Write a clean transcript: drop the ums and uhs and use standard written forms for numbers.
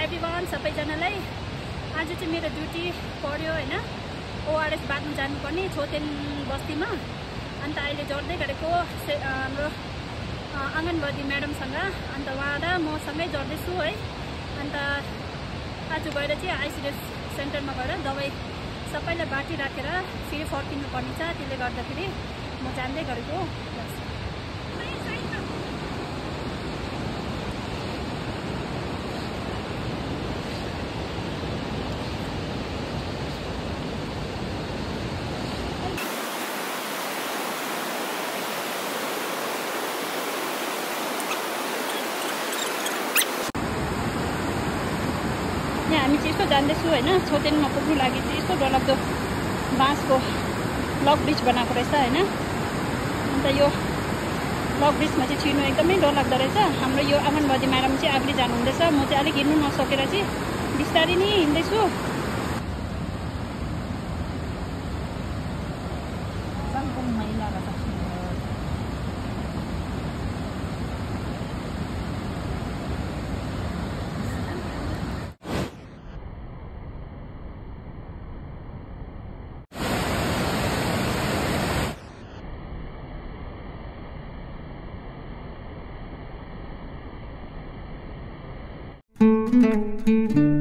Everyone सबैजनालाई आज चाहिँ मेरो ड्युटी पर्यो हैन ओआरएस बाँड्नु जानुपर्ने छोतेन बस्तीमा अन्त अहिले जोड्दै गरेको हाम्रो आँगनवाडी म्याडमसँग अन्त उहाँ र म सँगै जोड्दैछु है अन्त आज गएर चाहिँ आइसिडिएस सेन्टरमा गएर दबाई सबैलाई बाटी राखेर फेरि फर्किनु पर्ने छ त्यसले गर्दाखेरि म जान्दै गरेको यहाँ हामी चाहिँ यस्तो जान्दैछु होइन छोतेनमा पुग्नु लागि चाहिँ यस्तो डरलाग्दो बाँसको लक ब्रिज बनाएको रहेछ होइन अन्त यो लक ब्रिजमा चाहिँ छिर्नु एकदमै डरलाग्दो रहेछ हाम्रो यो आँगनवाडी म्याडम चाहिँ आफूले जानुहुँदैछ म चाहिँ अलिक हिँड्नु नसकेर चाहिँ बिस्तारै नै हिँड्दैछु Thank you.